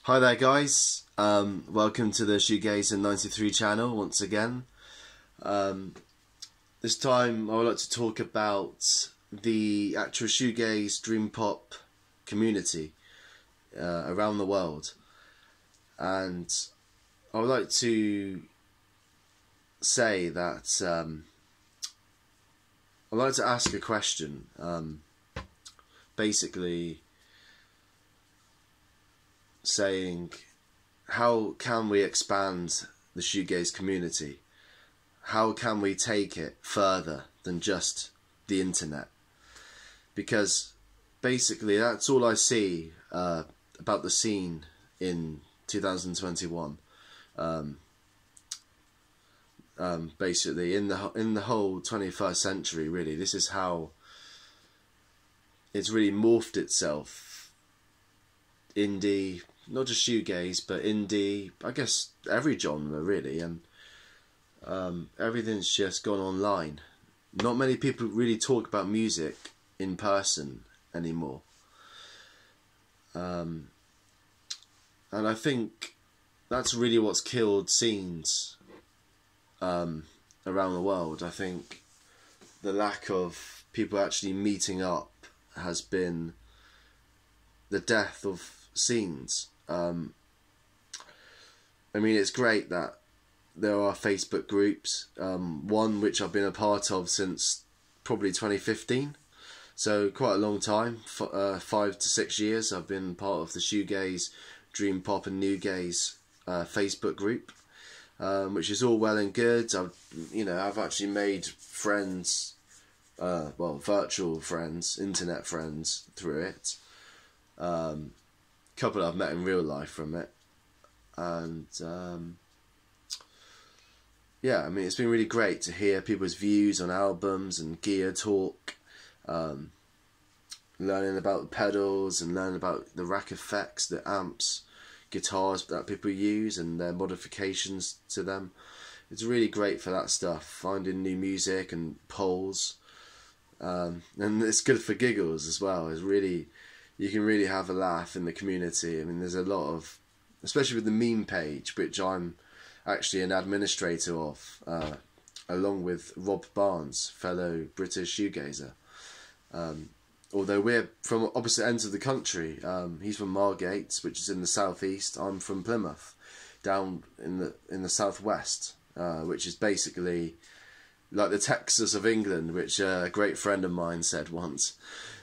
Hi there guys, welcome to the Shoegaze 93 channel once again. This time I would like to talk about the actual Shoegaze Dreampop community around the world, and I would like to say that I'd like to ask a question, basically saying, how can we expand the shoegaze community? How can we take it further than just the internet? Because basically that's all I see about the scene in 2021. Basically in the whole 21st century, really, this is how it's really morphed itself. Indie, not just shoegaze, but indie, I guess every genre really, and everything's just gone online. Not many people really talk about music in person anymore, and I think that's really what's killed scenes around the world. I think the lack of people actually meeting up has been the death of scenes. I mean, it's great that there are Facebook groups, one which I've been a part of since probably 2015, so quite a long time, 5 to 6 years I've been part of the Shoegaze, Dreampop and Newgaze Facebook group, which is all well and good. I've actually made friends, well, virtual friends, internet friends through it. Couple I've met in real life from it, and yeah, I mean, it's been really great to hear people's views on albums and gear talk, learning about the pedals and learning about the rack effects, the amps, guitars that people use and their modifications to them. It's really great for that stuff, finding new music and polls, and it's good for giggles as well. It's really, you can really have a laugh in the community. I mean, there's a lot of, especially with the meme page, which I'm actually an administrator of, along with Rob Barnes, fellow British shoegazer. Although we're from opposite ends of the country. He's from Margate, which is in the southeast. I'm from Plymouth, down in the southwest, which is basically like the Texas of England, which a great friend of mine said once.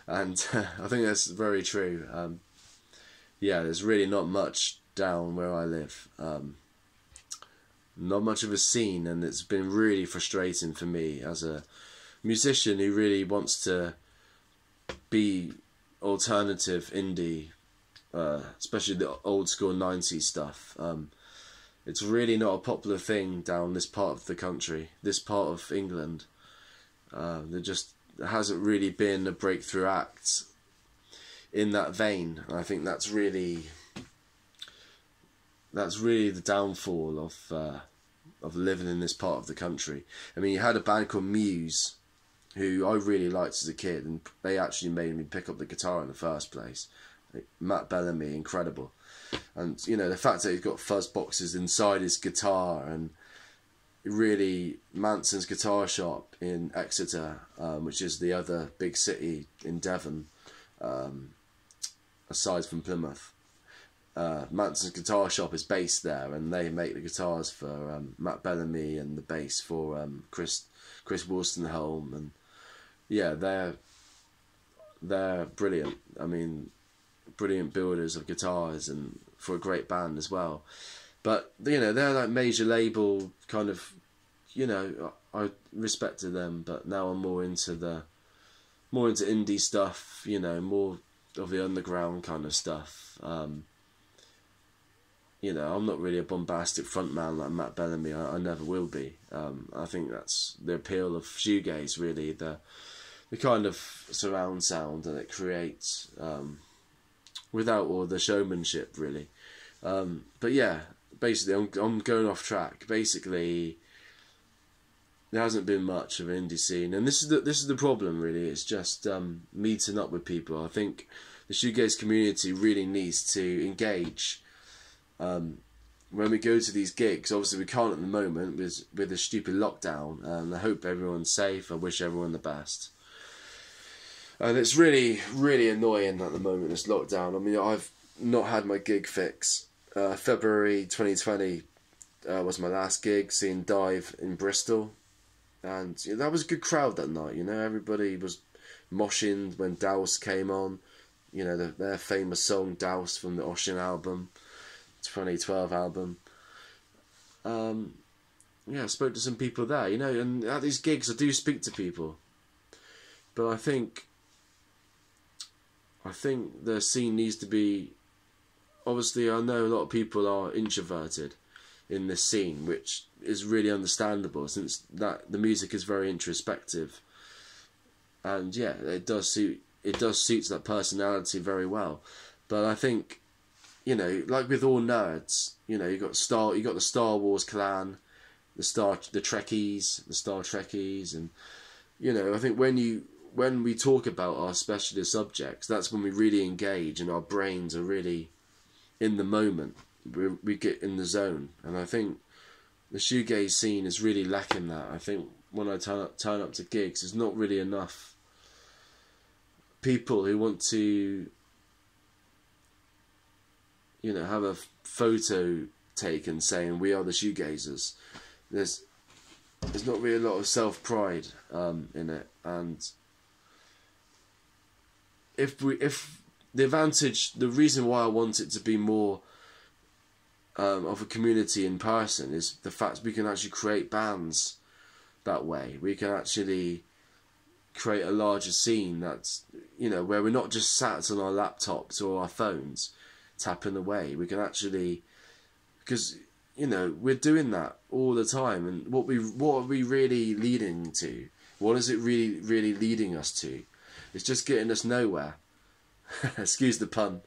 And I think that's very true. Yeah, there's really not much down where I live. Not much of a scene, and it's been really frustrating for me as a musician who really wants to be alternative indie, especially the old school 90s stuff. It's really not a popular thing down this part of the country, this part of England. There hasn't really been a breakthrough act in that vein. I think that's really the downfall of living in this part of the country. I mean, you had a band called Muse, who I really liked as a kid, and they actually made me pick up the guitar in the first place. Matt Bellamy, incredible. And you know, the fact that he's got fuzz boxes inside his guitar, and really Manson's guitar shop in Exeter, which is the other big city in Devon, aside from Plymouth. Manson's guitar shop is based there, and they make the guitars for Matt Bellamy and the bass for Chris Wolstenholme, and yeah, they're brilliant. I mean, brilliant builders of guitars, and for a great band as well. But you know, they're like major label kind of, you know, I respected them, but now I'm more into indie stuff, you know, more of the underground kind of stuff. You know, I'm not really a bombastic frontman like Matt Bellamy. I never will be. I think that's the appeal of shoegaze, really, the kind of surround sound that it creates, without all the showmanship, really. But yeah, basically, I'm going off track. Basically, there hasn't been much of an indie scene, and this is the problem, really. It's just meeting up with people. I think the shoegaze community really needs to engage when we go to these gigs, obviously we can't at the moment with the stupid lockdown, and I hope everyone's safe. I wish everyone the best. And it's really, really annoying at the moment, this lockdown. I mean, I've not had my gig fix. February 2020 was my last gig, seeing Dive in Bristol. And that was a good crowd that night, you know. Everybody was moshing when Douse came on. You know, their famous song, Douse, from the Ocean album, 2012 album. Yeah, I spoke to some people there, you know. And at these gigs, I do speak to people. But I think the scene needs to be... Obviously, I know a lot of people are introverted in this scene, which is really understandable, since that the music is very introspective. And yeah, it does suit that personality very well. But I think, you know, like with all nerds, you know, you got the Star Wars clan, the Star Trekkies, and you know, I think when we talk about our specialist subjects, that's when we really engage and our brains are really in the moment. We get in the zone, and I think the shoegaze scene is really lacking that. I think when I turn up to gigs, there's not really enough people who want to, you know, have a photo taken saying we are the shoegazers. There's not really a lot of self-pride in it, and if the reason why I want it to be more of a community in person is the fact we can actually create bands that way. We can actually create a larger scene that's, you know, where we're not just sat on our laptops or our phones tapping away. We can actually, because, you know, we're doing that all the time, and what are we really leading to? What is it really leading us to? It's just getting us nowhere. Excuse the pun.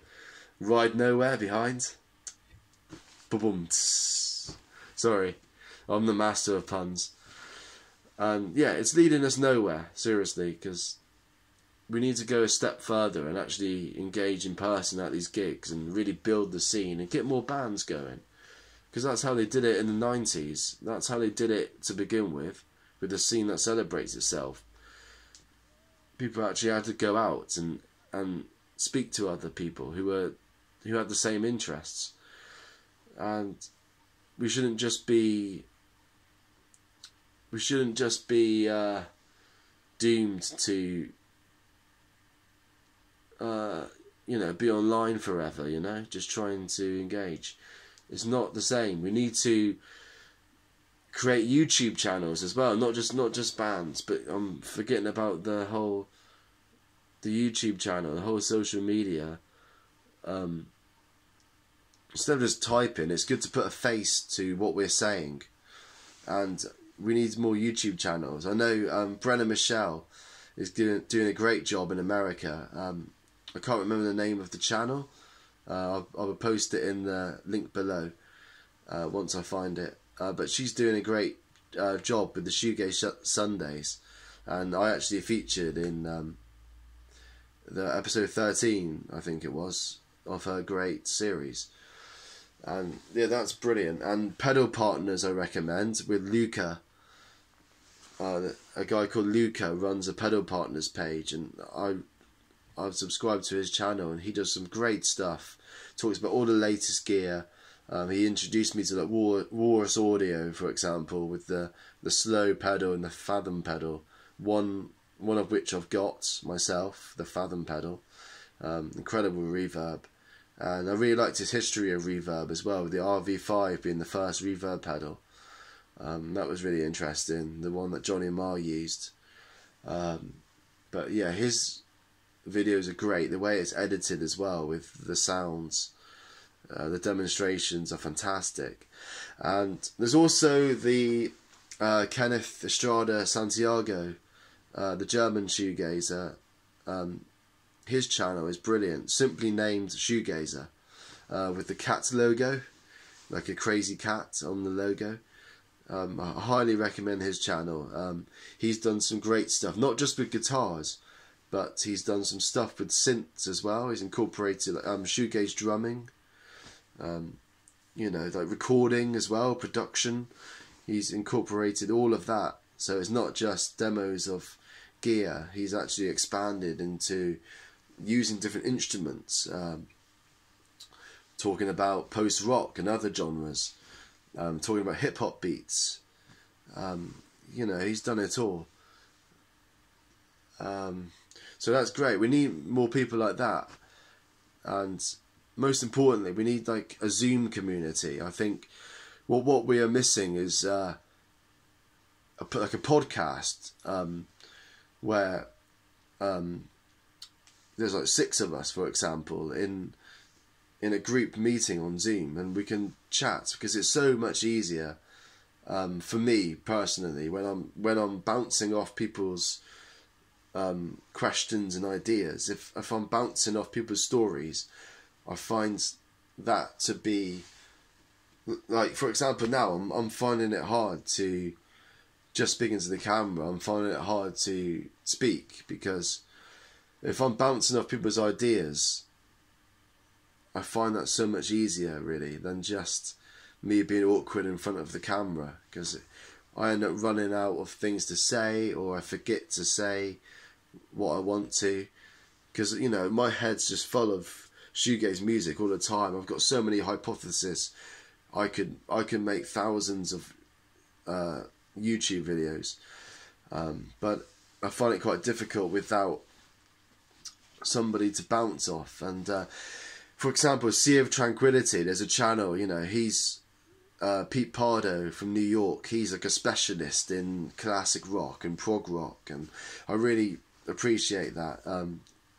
Ride nowhere behind. Boom. Sorry, I'm the master of puns. And yeah, it's leading us nowhere, seriously, because we need to go a step further and actually engage in person at these gigs and really build the scene and get more bands going. Because that's how they did it in the 90s. That's how they did it to begin with a scene that celebrates itself. People actually had to go out and speak to other people who had the same interests. And we shouldn't just be doomed to you know, be online forever, you know, just trying to engage. It's not the same. We need to create YouTube channels as well, not just bands, but I'm forgetting about the YouTube channel, the whole social media. Instead of just typing, it's good to put a face to what we're saying, and we need more YouTube channels. I know Brenna Michelle is doing a great job in America. I can't remember the name of the channel. I will post it in the link below once I find it. But she's doing a great job with the Shoegaze Sundays, and I actually featured in the episode 13, I think it was, of her great series. And yeah, that's brilliant. And Pedal Partners I recommend, with Luca. A guy called Luca runs a Pedal Partners page, and I've subscribed to his channel, and he does some great stuff. Talks about all the latest gear. He introduced me to like Walrus Audio, for example, with the slow pedal and the Fathom pedal. One of which I've got myself, the Fathom pedal. Incredible reverb. And I really liked his history of reverb as well, with the RV5 being the first reverb pedal. That was really interesting, the one that Johnny Marr used. But yeah, his videos are great, the way it's edited as well, with the sounds. The demonstrations are fantastic. And there's also the Kenneth Estrada Santiago, the German Shoegazer. His channel is brilliant, simply named Shoegazer, with the cat logo, like a crazy cat on the logo. I highly recommend his channel. He's done some great stuff, not just with guitars, but he's done some stuff with synths as well. He's incorporated shoegaze drumming. you know, like recording as well, production. He's incorporated all of that. So it's not just demos of gear. He's actually expanded into using different instruments, talking about post-rock and other genres, talking about hip-hop beats. You know, he's done it all. So that's great. We need more people like that. And most importantly, we need like a Zoom community. I think what we are missing is like a podcast where there's like 6 of us, for example, in a group meeting on Zoom, and we can chat, because it's so much easier for me personally when I'm bouncing off people's questions and ideas. If I'm bouncing off people's stories, I find that to be, like, for example, now I'm finding it hard to just speak into the camera. I'm finding it hard to speak, because if I'm bouncing off people's ideas, I find that so much easier, really, than just me being awkward in front of the camera, because I end up running out of things to say, or I forget to say what I want to, because, you know, my head's just full of shoegaze music all the time. I've got so many hypotheses. I could make thousands of YouTube videos, but I find it quite difficult without somebody to bounce off. And for example, Sea of Tranquility, there's a channel, you know, he's Pete Pardo from New York. He's like a specialist in classic rock and prog rock, and I really appreciate that.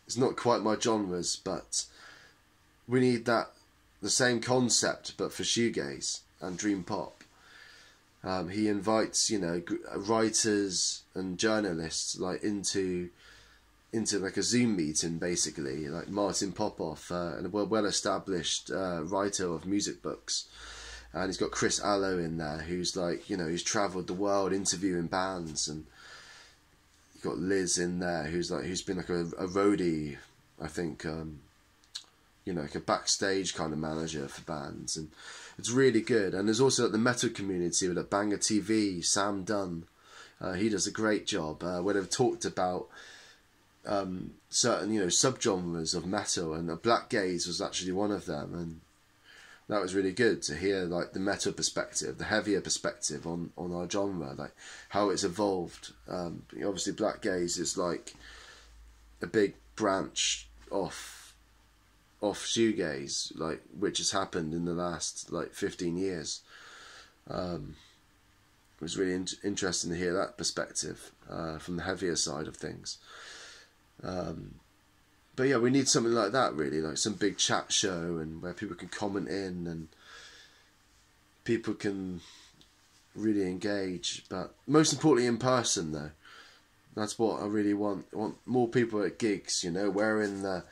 It's not quite my genres, but we need the same concept, but for shoegaze and Dreampop. He invites, you know, writers and journalists like into like a Zoom meeting, basically, like Martin Popoff, a well-established writer of music books, and he's got Chris Allo in there, who's like, you know, he's travelled the world interviewing bands, and you've got Liz in there, who's been like a roadie, I think, you know, like a backstage kind of manager for bands, and it's really good. And there's also like the metal community with like Banger TV, Sam Dunn. He does a great job where they've talked about certain, you know, subgenres of metal, and Black Gaze was actually one of them, and that was really good to hear, like, the metal perspective, the heavier perspective on our genre, like how it's evolved. Obviously Black Gaze is like a big branch off shoegaze, like, which has happened in the last like 15 years. It was really interesting to hear that perspective from the heavier side of things. But yeah, we need something like that, really, like some big chat show, and where people can comment in and people can really engage. But most importantly, in person, though. That's what I really want. I want more people at gigs, you know, wearing the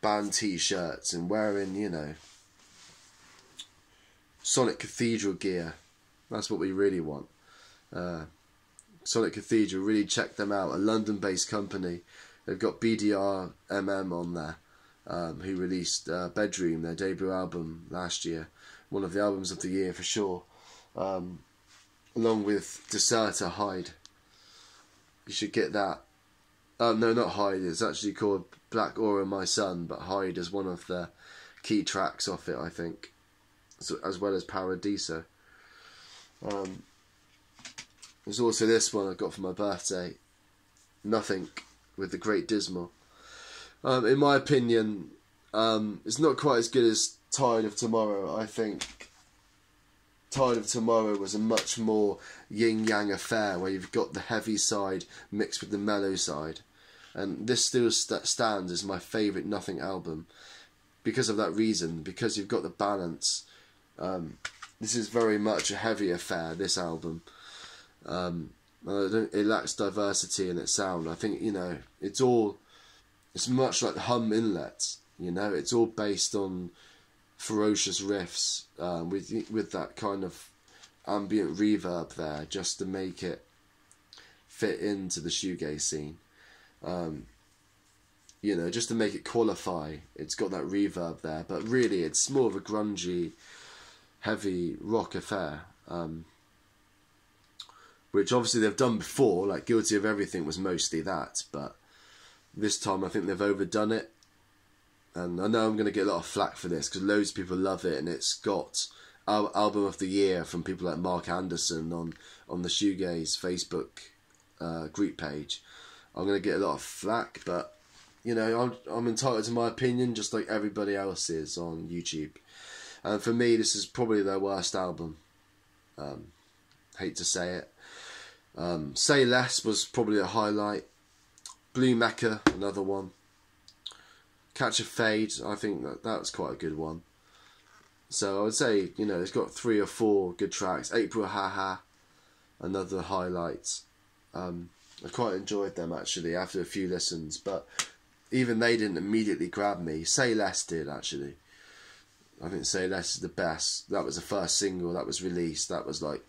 band t-shirts and wearing, you know, Sonic Cathedral gear. That's what we really want. Sonic Cathedral, really check them out. A London-based company. They've got BDR on there, who released Bedroom, their debut album last year. One of the albums of the year for sure. Along with Deserter Hyde. You should get that. No, not Hyde. It's actually called Black Aura My Son, but Hyde is one of the key tracks off it, I think. So, as well as Paradiso. There's also this one I got for my birthday. Nothing, with the Great Dismal. In my opinion, it's not quite as good as Tide of Tomorrow. I think Tide of Tomorrow was a much more yin-yang affair, where you've got the heavy side mixed with the mellow side. And this still stands as my favourite Nothing album, because of that reason, because you've got the balance. This is very much a heavy affair, this album. It lacks diversity in its sound. I think, you know, it's much like the Hum Inlet, you know, it's all based on ferocious riffs, with that kind of ambient reverb there, just to make it fit into the shoegaze scene. You know, just to make it qualify, it's got that reverb there, but really it's more of a grungy heavy rock affair, which obviously they've done before. Like Guilty of Everything was mostly that, but this time I think they've overdone it. And I know I'm going to get a lot of flack for this because loads of people love it, and it's got album of the year from people like Mark Anderson on the Shoegaze Facebook group page. I'm going to get a lot of flack, but you know, I'm entitled to my opinion just like everybody else is on YouTube. And for me, this is probably their worst album. Hate to say it. Say Less was probably a highlight. Blue Mecca, another one. Catch a Fade, I think that was quite a good one. So I would say, you know, it's got 3 or 4 good tracks. April Haha, another highlight. I quite enjoyed them actually after a few listens, but even they didn't immediately grab me. Say Less did actually. I think Say Less is the best. That was the first single that was released. That was like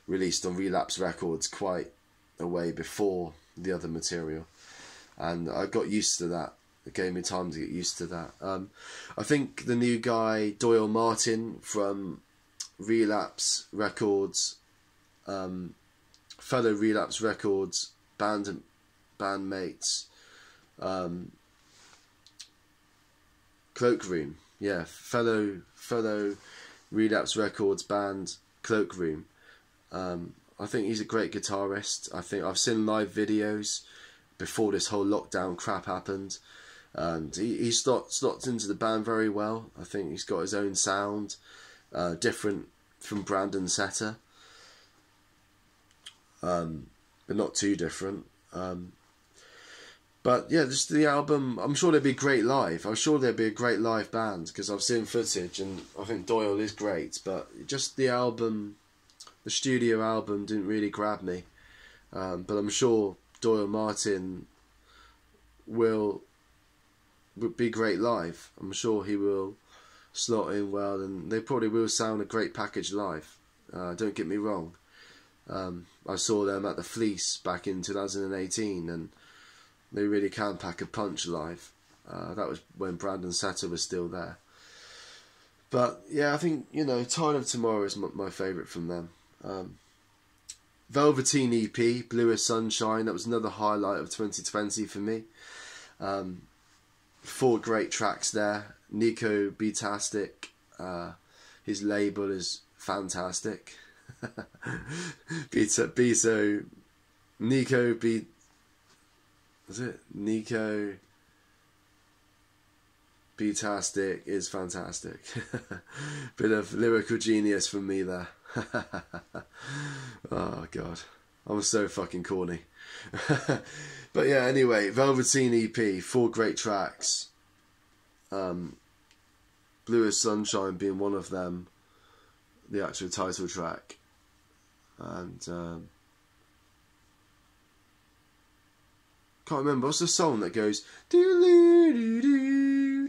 released on Relapse Records quite a way before the other material, and I got used to that. It gave me time to get used to that. I think the new guy Doyle Martin from Relapse Records, fellow Relapse Records bandmates, Cloakroom, yeah, fellow Relapse Records band Cloakroom. I think he's a great guitarist. I think I've seen live videos before this whole lockdown crap happened, and he slots into the band very well. I think he's got his own sound, different from Brandon Setter, but not too different. But yeah, just the album, I'm sure they'd be great live. I'm sure they'd be a great live band because I've seen footage and I think Doyle is great, but just the album, the studio album didn't really grab me. But I'm sure Doyle Martin will be great live. I'm sure he will slot in well, and they probably will sound a great package live. Don't get me wrong. I saw them at the Fleece back in 2018, and they really can pack a punch live. That was when Brandon Setter was still there. But yeah, I think, you know, Tide of Tomorrow is my favourite from them. Velveteen EP, Bluest Sunshine, that was another highlight of 2020 for me. 4 great tracks there. Nico Beatastic, his label is fantastic. Nico Beatastic is fantastic. Bit of lyrical genius from me there. Oh god, I'm so fucking corny. But yeah, anyway, Velveteen EP, 4 great tracks. Bluest Sunshine being one of them, the actual title track, and can't remember what's the song that goes doo doo doo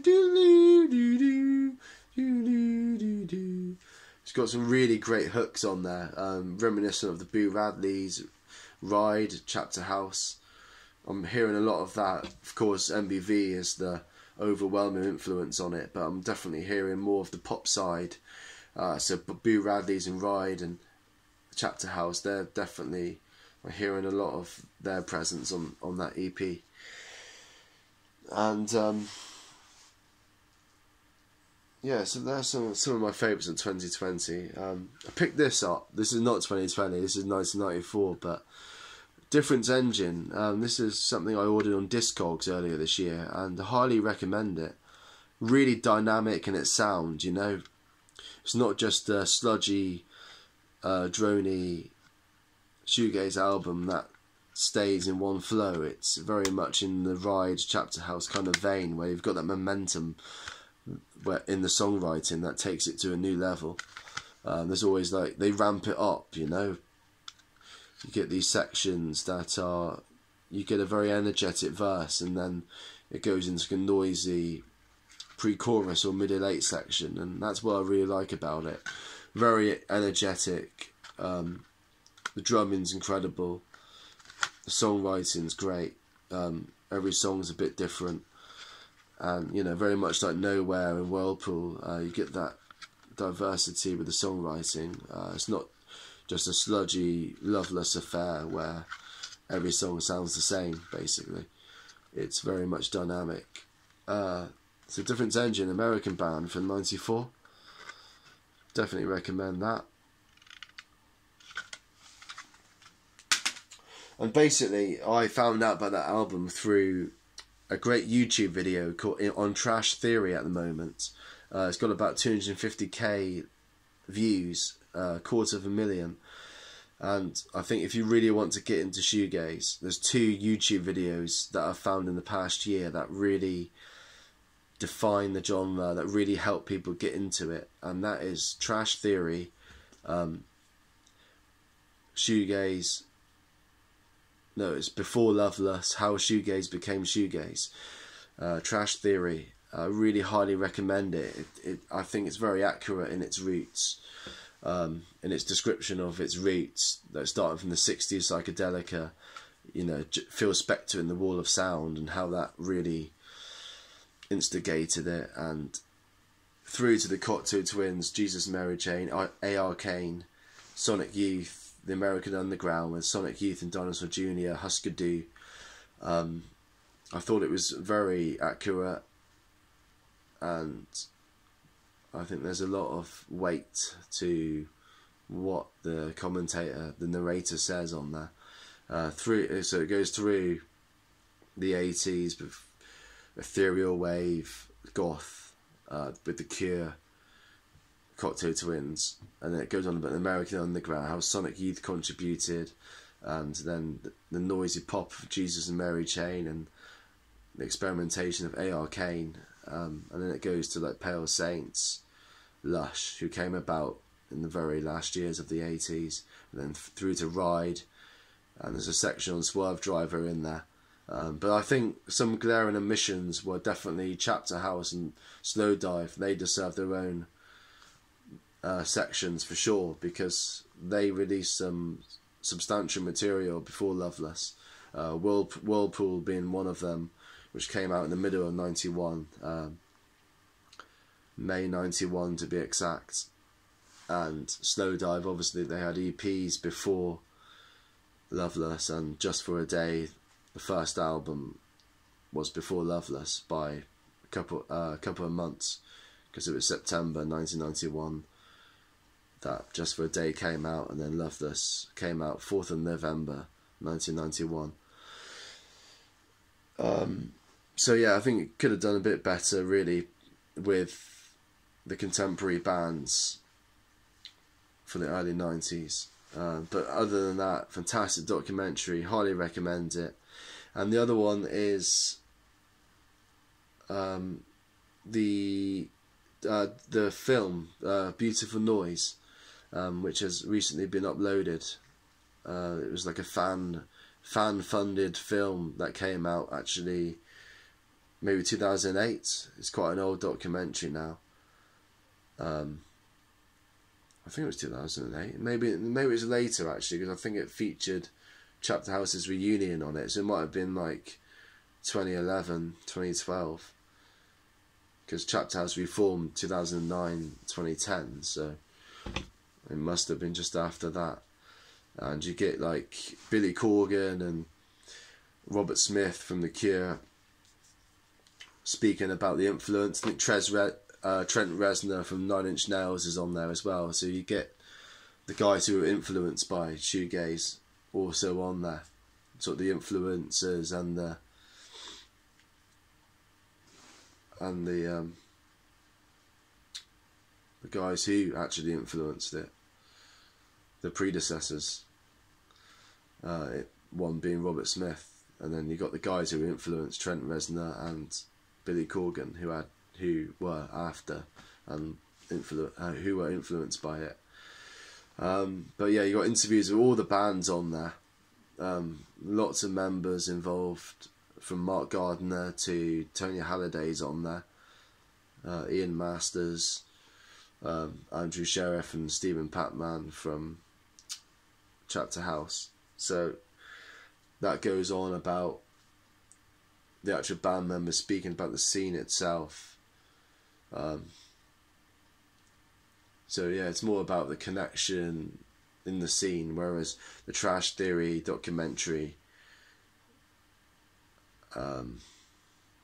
doo doo doo doo doo. It's got some really great hooks on there, reminiscent of the Boo Radley's Ride, Chapter House. I'm hearing a lot of that. Of course, MBV is the overwhelming influence on it, but I'm definitely hearing more of the pop side. So Boo Radley's and Ride and Chapter House, they're definitely, I'm hearing a lot of their presence on that EP. And yeah, so there's some of my favourites in 2020. I picked this up. This is not 2020, this is 1994, but Difference Engine. This is something I ordered on Discogs earlier this year, and I highly recommend it. Really dynamic in its sound, you know. It's not just a sludgy, drony shoegaze album that stays in one flow. It's very much in the Ride, Chapter House kind of vein, where you've got that momentum in the songwriting that takes it to a new level. There's always, like, they ramp it up, you know. You get these sections that are, you get a very energetic verse, and then it goes into a noisy pre-chorus or middle-eight section, and that's what I really like about it. Very energetic. The drumming's incredible. The songwriting's great. Every song's a bit different, and you know, very much like Nowhere and Whirlpool. You get that diversity with the songwriting. It's not just a sludgy, loveless affair where every song sounds the same, basically. It's very much dynamic. It's a Different Engine, American band from '94. Definitely recommend that. And basically, I found out about that album through a great YouTube video called on Trash Theory at the moment. It's got about 250k views, 250,000. And I think if you really want to get into shoegaze, there's 2 YouTube videos that I've found in the past year that really define the genre, that really help people get into it. And that is Trash Theory, Shoegaze. No, it's Before Loveless, How Shoegaze Became Shoegaze. Trash Theory. I really highly recommend it. I think it's very accurate in its roots, in its description of its roots, that starting from the 60s psychedelica, you know, Phil Spector in the Wall of Sound, and how that really instigated it, and through to the Cocteau Twins, Jesus Mary Chain, A.R. Kane, Sonic Youth, the American Underground with Sonic Youth and Dinosaur Jr., Husker Du. I thought it was very accurate, and I think there's a lot of weight to what the commentator, the narrator, says on there. So it goes through the 80s with ethereal wave, goth, with The Cure, Cocteau Twins, and then it goes on about the American Underground, how Sonic Youth contributed, and then the noisy pop of Jesus and Mary Chain, and the experimentation of A.R. Kane, and then it goes to like Pale Saints, Lush, who came about in the very last years of the 80s, and then through to Ride, and there's a section on Swerve Driver in there. But I think some glaring omissions were definitely Chapter House and Slow Dive. They deserve their own sections for sure, because they released some substantial material before Loveless. Whirlpool being one of them, which came out in the middle of '91, May '91 to be exact. And Slow Dive, obviously they had EPs before Loveless, and Just for a Day, the first album, was before Loveless by a couple of months, because it was September 1991 that Just for a Day came out, and then Loveless came out 4th of November 1991. So yeah, I think it could have done a bit better really with the contemporary bands for the early 90s. But other than that, fantastic documentary, highly recommend it. And the other one is the film Beautiful Noise, which has recently been uploaded. It was like a fan-funded film that came out actually maybe 2008. It's quite an old documentary now. I think it was 2008. Maybe it was later actually, because I think it featured Chapter House's reunion on it. So it might have been like 2011, 2012. Because Chapter House reformed 2009, 2010. So it must have been just after that. And you get like Billy Corgan and Robert Smith from The Cure speaking about the influence. I think Trent Reznor from 9 Inch Nails is on there as well. So you get the guys who were influenced by shoegaze also on there. Sort of the influencers and the guys who actually influenced it. The predecessors. One being Robert Smith, and then you got the guys who influenced Trent Reznor and Billy Corgan, who were after and who were influenced by it. But yeah, you got interviews with all the bands on there. Lots of members involved, from Mark Gardner to Tony Halliday's on there. Ian Masters, Andrew Sheriff and Stephen Patman from Chapter House. So that goes on about the actual band members speaking about the scene itself. So yeah, it's more about the connection in the scene, whereas the Trash Theory documentary,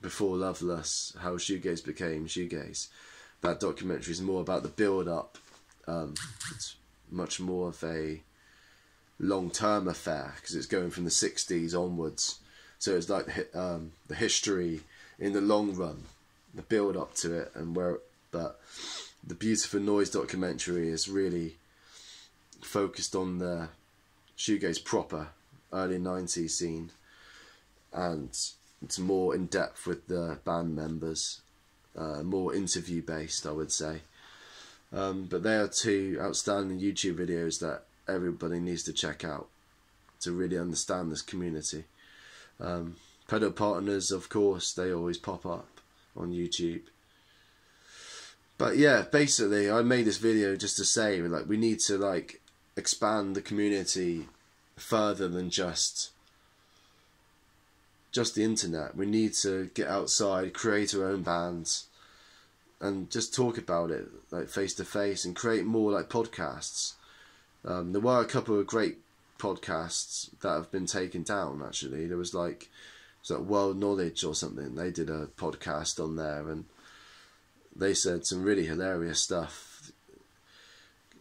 Before Loveless, How Shoegaze Became Shoegaze, that documentary is more about the build-up. It's much more of a long-term affair, because it's going from the 60s onwards. So it's like the history in the long run, the build-up to it, and where. But the Beautiful Noise documentary is really focused on the shoegaze proper early 90s scene, and it's more in depth with the band members, more interview based, I would say. But they are two outstanding YouTube videos that everybody needs to check out to really understand this community. Pedal Partners, of course, they always pop up on YouTube. But yeah, basically I made this video just to say, like, we need to like expand the community further than just the internet. We need to get outside, create our own bands, and just talk about it like face to face, and create more like podcasts. There were a couple of great podcasts that have been taken down, actually. There was like World Knowledge or something. They did a podcast on there, and they said some really hilarious stuff.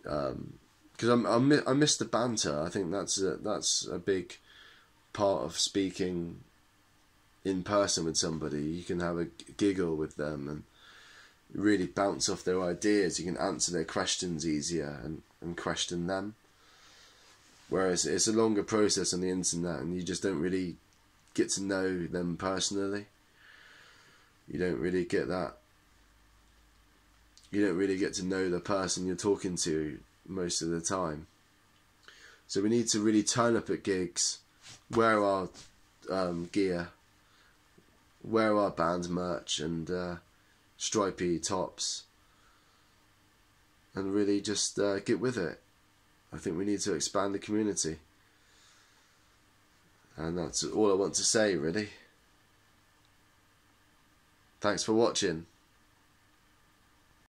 Because I miss the banter. I think that's a big part of speaking in person with somebody. You can have a giggle with them and really bounce off their ideas. You can answer their questions easier and question them. Whereas it's a longer process on the internet, and you just don't really get to know them personally. You don't really get that. You don't really get to know the person you're talking to most of the time. So we need to really turn up at gigs, wear our gear, wear our band merch and stripy tops, and really just get with it. I think we need to expand the community, and that's all I want to say, really. Thanks for watching.